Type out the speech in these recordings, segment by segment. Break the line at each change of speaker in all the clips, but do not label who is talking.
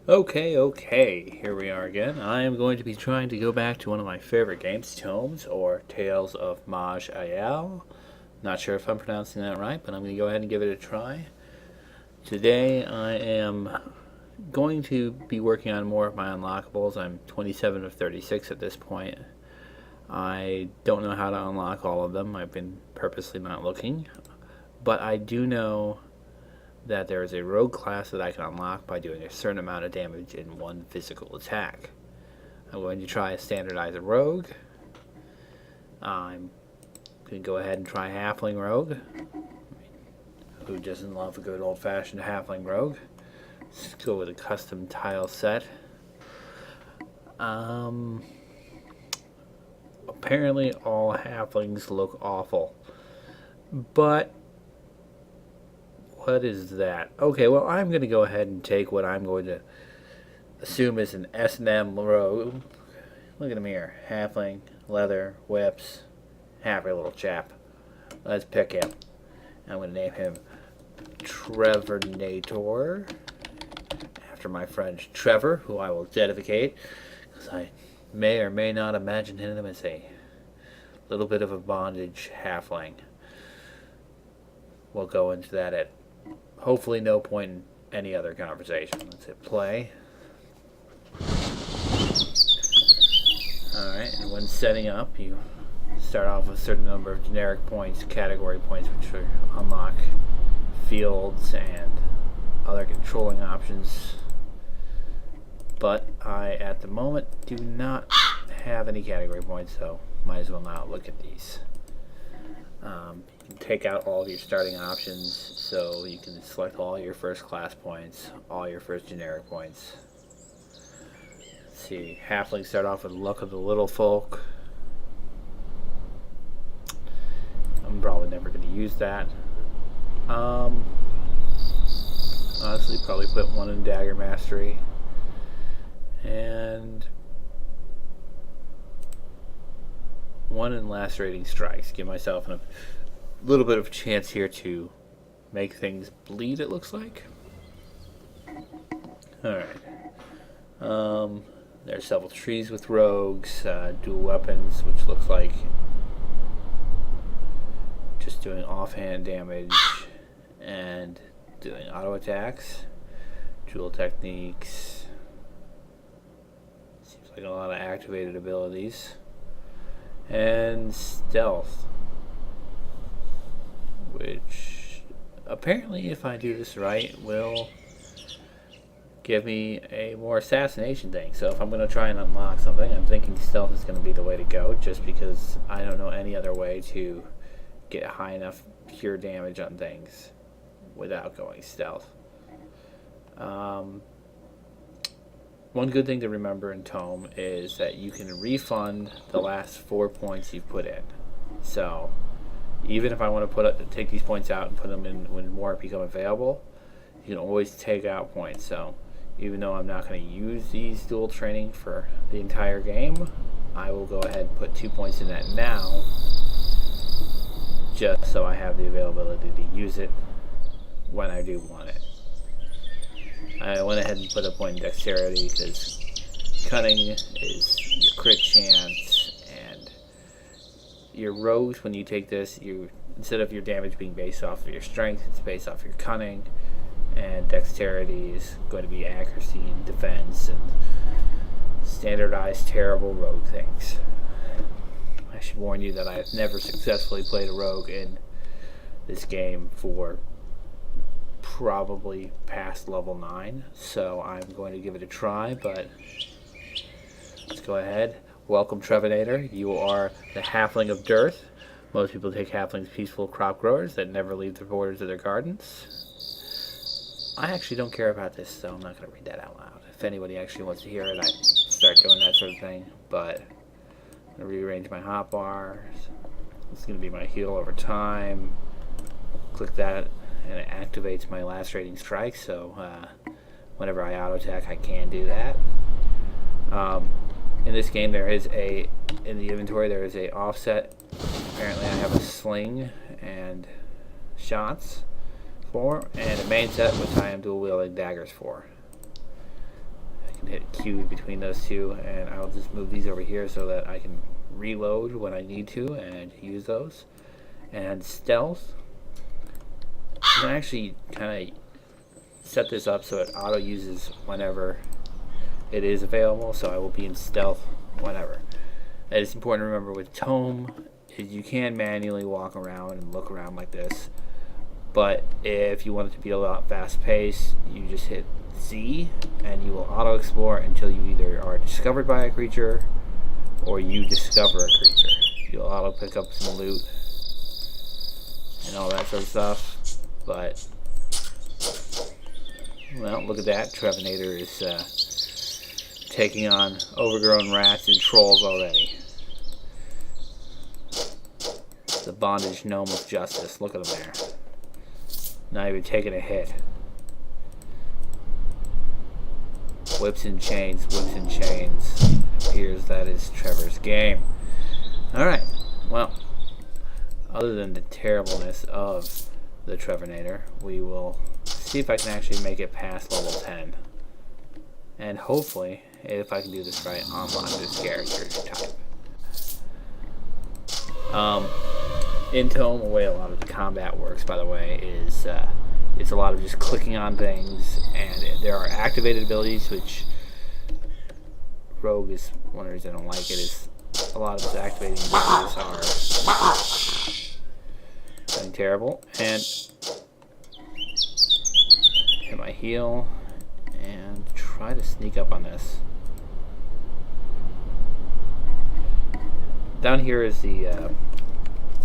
Okay, here we are again. I am going to be trying to go back to one of my favorite games, Tomes, or Tales of Maj'Eyal. Not sure if I'm pronouncing that right, but I'm going to go ahead and give it a try. Today I am going to be working on more of my unlockables. I'm 27 of 36 at this point. I don't know how to unlock all of them. I've been purposely not looking. But I do know that there is a rogue class that I can unlock by doing a certain amount of damage in one physical attack. I'm going to try to standardize a rogue. I'm going to go ahead and try Halfling Rogue. Who doesn't love a good old-fashioned Halfling Rogue? Let's go with a custom tile set. Apparently all Halflings look awful. But what is that? Okay, well, I'm going to go ahead and take what I'm going to assume is an S&M rogue. Look at him here. Halfling, leather, whips. Happy little chap. Let's pick him. I'm going to name him Trevonator, after my friend Trevor, who I will dedicate, because I may or may not imagine him as a little bit of a bondage halfling. We'll go into that at hopefully no point in any other conversation. Let's hit play. Alright, and when setting up, you start off with a certain number of generic points, category points, which will unlock fields and other controlling options. But I, at the moment, do not have any category points, so might as well not look at these. You can take out all of your starting options, so you can select all your first class points, all your first generic points. Let's see, halflings start off with Luck of the Little Folk. I'm probably never going to use that. Honestly, probably put one in Dagger Mastery. And one in Lacerating Strikes. Give myself a little bit of a chance here to make things bleed, it looks like. Alright. There's several trees with rogues, dual weapons, which looks like just doing offhand damage and doing auto attacks. Dual techniques. Seems like a lot of activated abilities. And stealth, which apparently, if I do this right, will give me a more assassination thing. So if I'm going to try and unlock something, I'm thinking stealth is going to be the way to go, just because I don't know any other way to get high enough pure damage on things without going stealth. One good thing to remember in Tome is that you can refund the last 4 points you've put in. So even if I want to take these points out and put them in when more become available, you can always take out points. So even though I'm not going to use these dual training for the entire game, I will go ahead and put 2 points in that now, just so I have the availability to use it when I do want it. I went ahead and put a point in dexterity because cunning is your crit chance, and your rogues, when you take this, instead of your damage being based off of your strength, it's based off your cunning, and dexterity is going to be accuracy and defense and standardized terrible rogue things. I should warn you that I have never successfully played a rogue in this game for probably past level 9, so I'm going to give it a try, but let's go ahead. Welcome, Trevonator. You are the halfling of dearth. Most people take halflings peaceful crop growers that never leave the borders of their gardens. I actually don't care about this, so I'm not going to read that out loud. If anybody actually wants to hear it, I start doing that sort of thing, but I'm going to rearrange my hotbars. It's going to be my heal over time. Click that, and it activates my lacerating strike, so whenever I auto attack, I can do that. In this game, in the inventory, there is a offset. Apparently I have a sling and shots for, and a main set, which I am dual wielding daggers for. queue between those two, and I'll just move these over here so that I can reload when I need to and use those. And stealth, you can actually kind of set this up so it auto uses whenever it is available, so I will be in stealth whenever. And it's important to remember with Tome is you can manually walk around and look around like this, but if you want it to be a lot fast paced, you just hit Z and you will auto explore until you either are discovered by a creature or you discover a creature. You'll auto pick up some loot and all that sort of stuff, but well, look at that. Trevonator is taking on overgrown rats and trolls already. The bondage gnome of justice. Look at him there. Not even taking a hit. Whips and chains, whips and chains. It appears that is Trevor's game. Alright, well, other than the terribleness of the Trevonator, we will see if I can actually make it past level 10. And hopefully, if I can do this right, unlock this character type. In Tome, the way a lot of the combat works, by the way, is it's a lot of just clicking on things, and there are activated abilities, which Rogue is one of the reasons I don't like it, is a lot of his activating abilities are something terrible. And hit my heal, and try to sneak up on this. Down here is the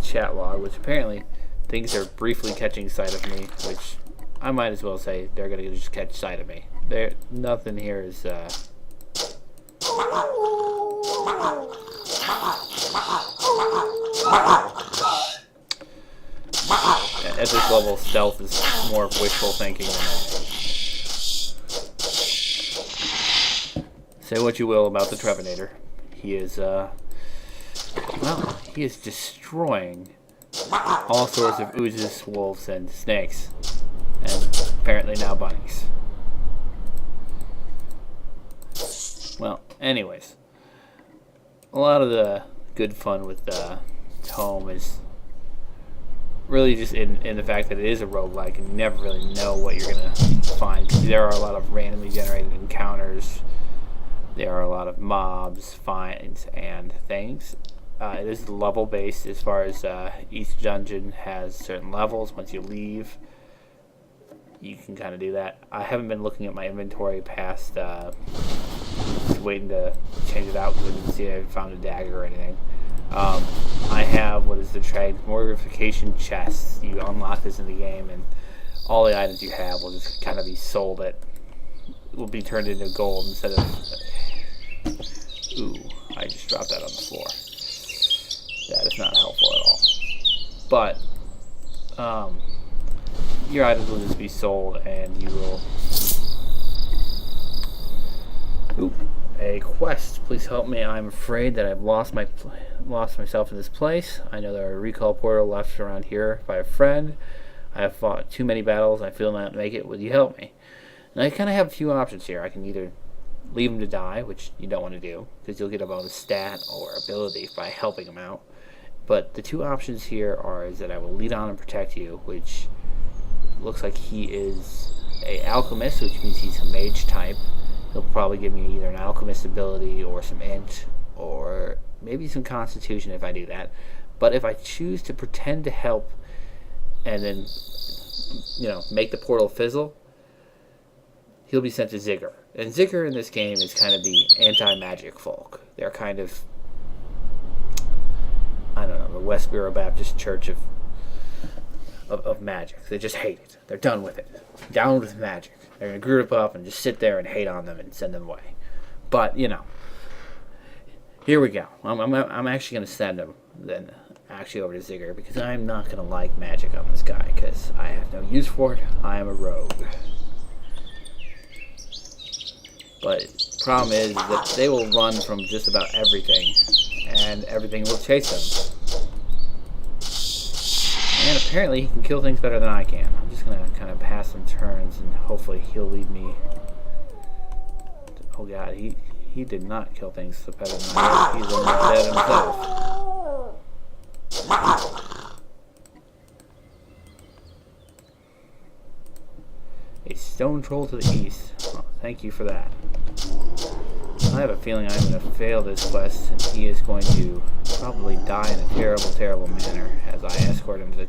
chat log, which apparently things are briefly catching sight of me, which I might as well say they're gonna just catch sight of me. Nothing here is at this level, stealth is more wishful thinking than anything. Say what you will about the Trevonator. He is well, he is destroying all sorts of oozes, wolves, and snakes. And apparently now bunnies. Well, anyways. A lot of the good fun with Tome is really just in the fact that it is a roguelike and you never really know what you're going to find. There are a lot of randomly generated encounters. There are a lot of mobs, finds, and things. It is level based as far as each dungeon has certain levels. Once you leave, you can kind of do that. I haven't been looking at my inventory past just waiting to change it out because I didn't see I found a dagger or anything. I have what is the transmogrification chest. You unlock this in the game, and all the items you have will just kind of be sold at, will be turned into gold instead of. Ooh, I just dropped that on the floor. That is not helpful at all. But your items will just be sold, and you will. Ooh, a quest. Please help me. I'm afraid that I've lost myself in this place. I know there are a recall portal left around here by a friend. I have fought too many battles. I feel not make it. Would you help me? And I kind of have a few options here. I can either leave him to die, which you don't want to do, because you'll get a bonus stat or ability by helping him out. But the two options here are is that I will lead on and protect you, which looks like he is a alchemist, which means he's a mage type. He'll probably give me either an alchemist ability or some int or maybe some constitution if I do that. But if I choose to pretend to help and then, make the portal fizzle, he'll be sent to Ziggur. And Ziggur in this game is kind of the anti-magic folk. They're kind of, I don't know, the Westboro Baptist Church of magic. They just hate it. They're done with it. Down with magic. They're going to group up and just sit there and hate on them and send them away. But, here we go. I'm actually going to send him then actually over to Ziggur because I'm not going to like magic on this guy because I have no use for it. I am a rogue. But the problem is that they will run from just about everything, and everything will chase them. And apparently he can kill things better than I can. I'm just going to kind of pass some turns, and hopefully he'll lead me. Oh god, he did not kill things better than I did. He's almost dead himself. A stone troll to the east. Oh, thank you for that. I have a feeling I'm going to fail this quest, and he is going to probably die in a terrible, terrible manner as I escort him to the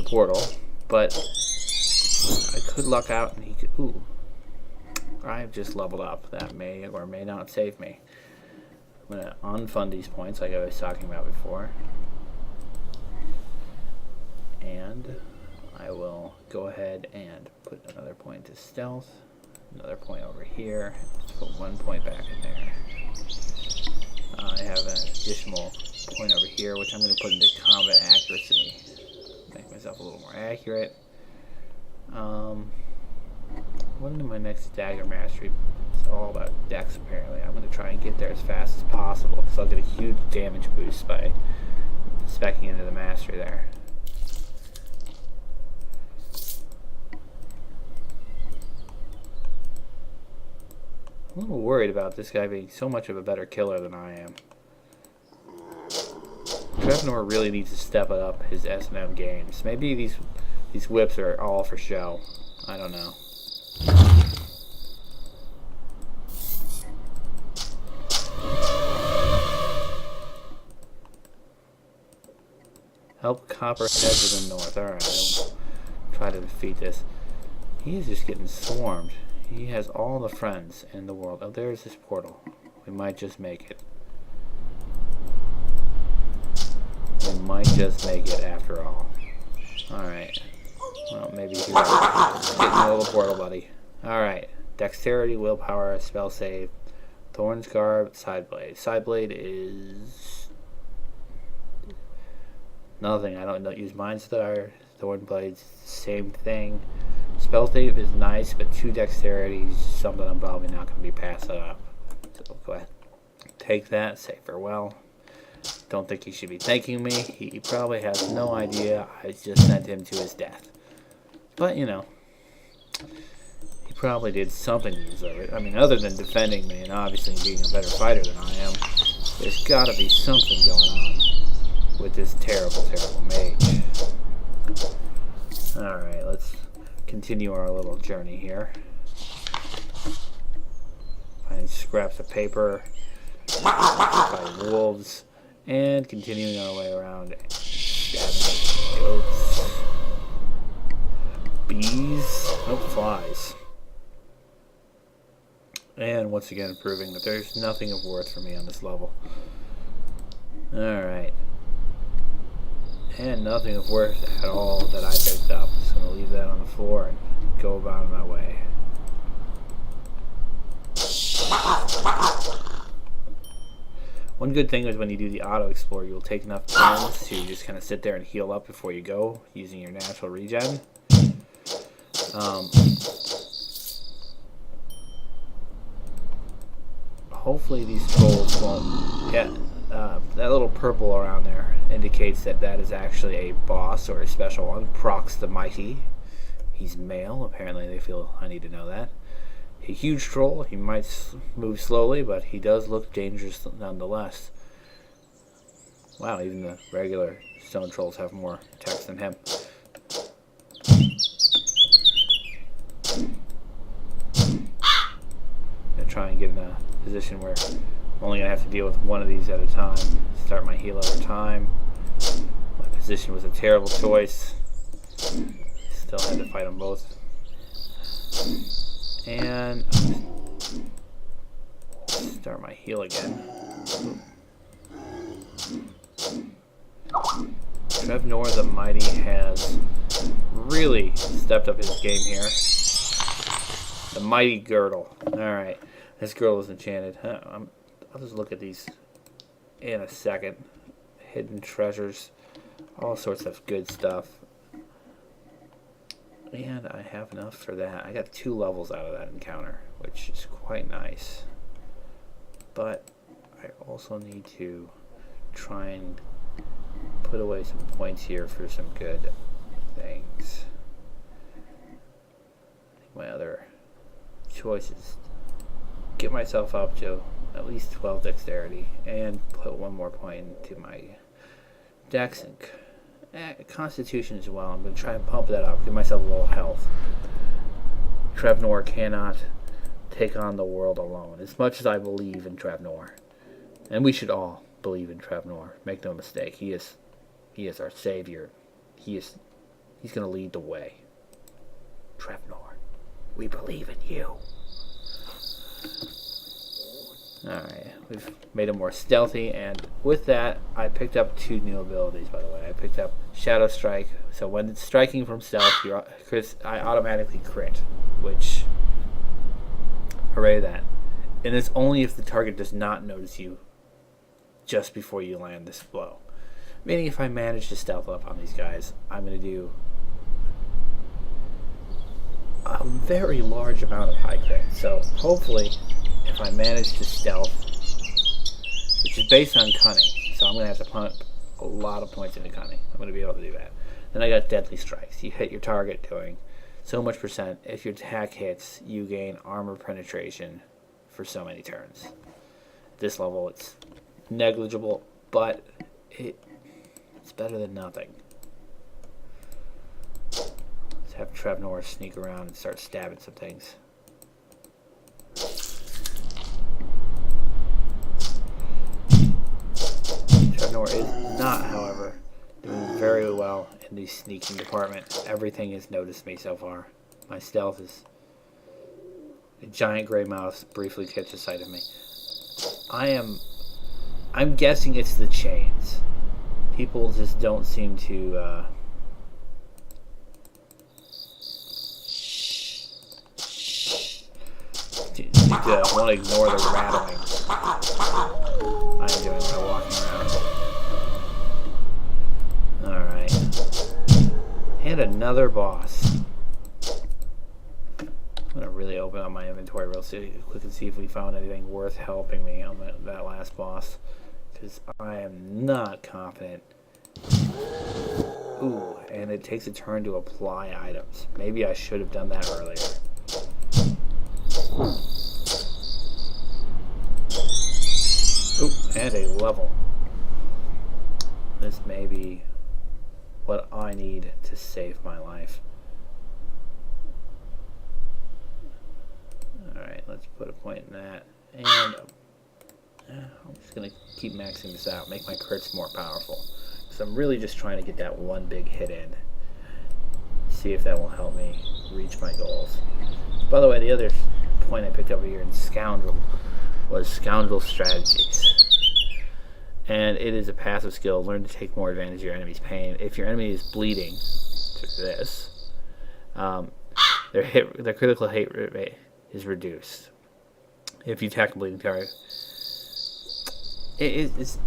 portal. But I could luck out, and he could. Ooh, I've just leveled up. That may or may not save me. I'm going to unfund these points, like I was talking about before, and I will go ahead and put another point to stealth. Another point over here. Let's put 1 point back in there. I have an additional point over here, which I'm going to put into combat accuracy. Make myself a little more accurate. What is my next dagger mastery? It's all about dex, apparently. I'm going to try and get there as fast as possible, because I'll get a huge damage boost by speccing into the mastery there. I'm a little worried about this guy being so much of a better killer than I am. Trevonator really needs to step up his S&M games. Maybe these whips are all for show. I don't know. Help Copperhead to the north. Alright, I'll try to defeat this. He is just getting swarmed. He has all the friends in the world. Oh, there's this portal. We might just make it. We might just make it after all. Alright. Well, maybe he's getting a little portal, buddy. Alright. Dexterity, willpower, spell save, Thorn's Garb, Sideblade. Sideblade is nothing. I don't use Mind Star. Thornblade's the same thing. Spell save is nice, but 2 dexterity is something I'm probably not going to be passing up. So go ahead. Take that. Say farewell. Don't think he should be thanking me. He probably has no idea I just sent him to his death. But, you know, he probably did something to deserve it. I mean, other than defending me and obviously being a better fighter than I am, there's got to be something going on with this terrible, terrible mage. Alright, let's continue our little journey here. Finding scraps of paper, fighting wolves, and continuing our way around, stabbing goats, bees, nope, flies. And once again proving that there's nothing of worth for me on this level. Alright. And nothing of worth at all that I picked up. Just going to leave that on the floor and go about my way. One good thing is when you do the auto explore, you'll take enough turns to just kind of sit there and heal up before you go using your natural regen. Hopefully these trolls won't get that little purple around there indicates that that is actually a boss or a special one. Prox the Mighty. He's male. Apparently they feel I need to know that. A huge troll. He might move slowly, but he does look dangerous nonetheless. Wow, even the regular stone trolls have more attacks than him. I'm going to try and get in a position where I'm only going to have to deal with one of these at a time. Start my heal over time. My position was a terrible choice. Still had to fight them both. And start my heal again. Trevonator the Mighty has really stepped up his game here. The Mighty Girdle. Alright, this girl is enchanted. I'll just look at these in a second. Hidden treasures. All sorts of good stuff. And I have enough for that. I got 2 levels out of that encounter, which is quite nice. But I also need to try and put away some points here for some good things. I think my other choice is get myself up to at least 12 dexterity and put one more point into my dex and constitution as well. I'm going to try and pump that up, give myself a little health. Trevonator cannot take on the world alone. As much as I believe in Trevonator, and we should all believe in Trevonator, make no mistake, he is our savior. He's going to lead the way. Trevonator, we believe in you. Alright, we've made him more stealthy, and with that, I picked up 2 new abilities, by the way. I picked up Shadow Strike, so when it's striking from stealth, I automatically crit, which, hooray that. And it's only if the target does not notice you just before you land this blow. Meaning if I manage to stealth up on these guys, I'm going to do a very large amount of high crit. So hopefully, if I manage to stealth, which is based on cunning, so I'm going to have to pump a lot of points into cunning. I'm going to be able to do that. Then I got Deadly Strikes. You hit your target doing so much percent. If your attack hits, you gain armor penetration for so many turns. At this level, it's negligible, but it's better than nothing. Let's have Trevonator sneak around and start stabbing some things. Trevonator is not, however, doing very well in the sneaking department. Everything has noticed me so far. My stealth is... A giant gray mouse briefly catches sight of me. I'm guessing it's the chains. People just don't seem to want to ignore the rattling I'm doing by walking around. Alright. And another boss. I'm going to really open up my inventory real quick and see if we found anything worth helping me on that last boss. Because I am not confident. Ooh, and it takes a turn to apply items. Maybe I should have done that earlier. Ooh, and a level. This may be what I need to save my life. Alright, let's put a point in that. And I'm just going to keep maxing this out, make my crits more powerful. So I'm really just trying to get that one big hit in. See if that will help me reach my goals. By the way, the other point I picked up here in Scoundrel was Scoundrel Strategies. And it is a passive skill. Learn to take more advantage of your enemy's pain. If your enemy is bleeding through this, their critical hit rate is reduced. If you attack a bleeding target, it's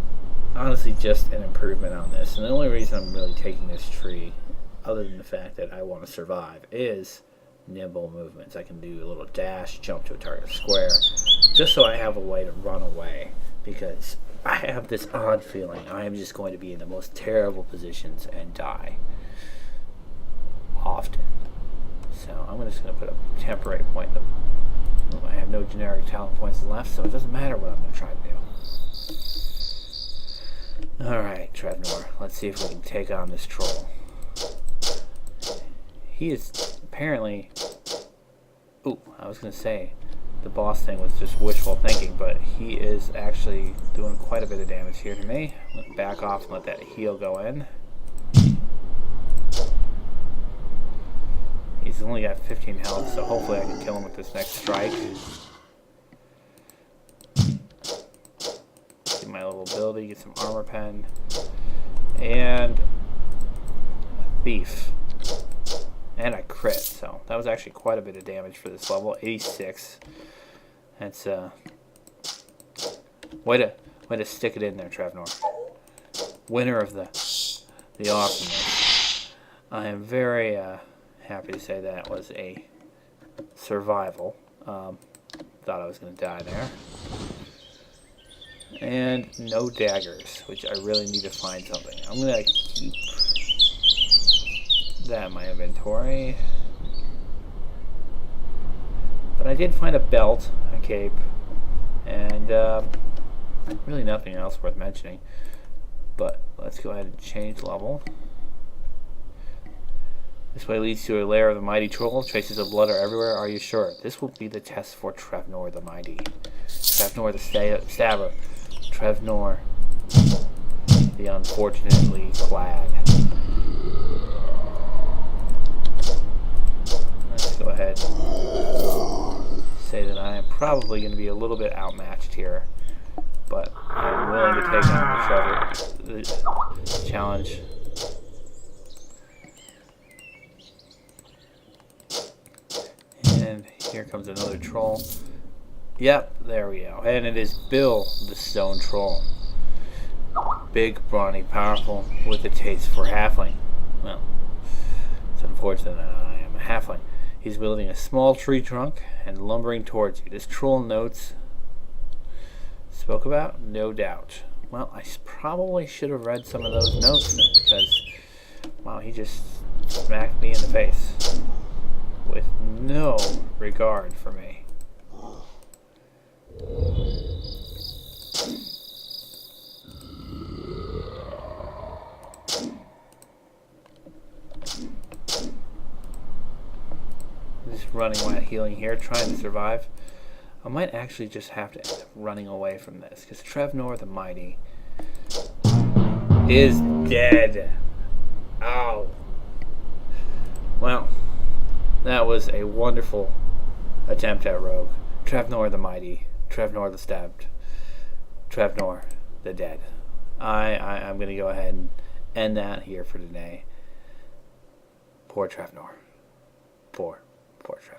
honestly just an improvement on this. And the only reason I'm really taking this tree, other than the fact that I want to survive, is nimble movements. I can do a little dash, jump to a target square, just so I have a way to run away. Because I have this odd feeling I am just going to be in the most terrible positions and die often. So I'm just going to put a temporary point. I have no generic talent points left, so it doesn't matter what I'm going to try to do. Alright, Trevonator, let's see if we can take on this troll. He is apparently... Ooh, I was going to say the boss thing was just wishful thinking, but he is actually doing quite a bit of damage here to me. I'm going to back off and let that heal go in. He's only got 15 health, so hopefully I can kill him with this next strike. Get my little ability, get some armor pen, and a thief. And a crit, so that was actually quite a bit of damage for this level. 86. That's way to stick it in there, Trevonator. Winner of the awesomeness. I am very happy to say that was a survival. Thought I was going to die there. And no daggers, which I really need to find something. I'm going to keep that in my inventory. But I did find a belt, a cape, and really nothing else worth mentioning. But let's go ahead and change level. This way leads to a lair of the mighty troll. Traces of blood are everywhere. Are you sure? This will be the test for Trevonator the mighty. Trevonator the stabber. Trevonator the unfortunately clad. Let's go ahead and say that I am probably going to be a little bit outmatched here, but I'm willing to take on the challenge. And here comes another troll. Yep, there we go. And it is Bill, the stone troll. Big, brawny, powerful, with a taste for halfling. Well, it's unfortunate that I am a halfling. He's wielding a small tree trunk and lumbering towards you. This troll notes spoke about? No doubt. Well, I probably should have read some of those notes then, because, wow, he just smacked me in the face with no regard for me. Just running while healing here, trying to survive. I might actually just have to end up running away from this, because Trevonator the mighty is dead. Ow. Well, that was a wonderful attempt at rogue. Trevonator the mighty, Trevonator the stabbed, Trevonator the dead. I'm going to go ahead and end that here for today. Poor Trevonator. Poor Trevonator.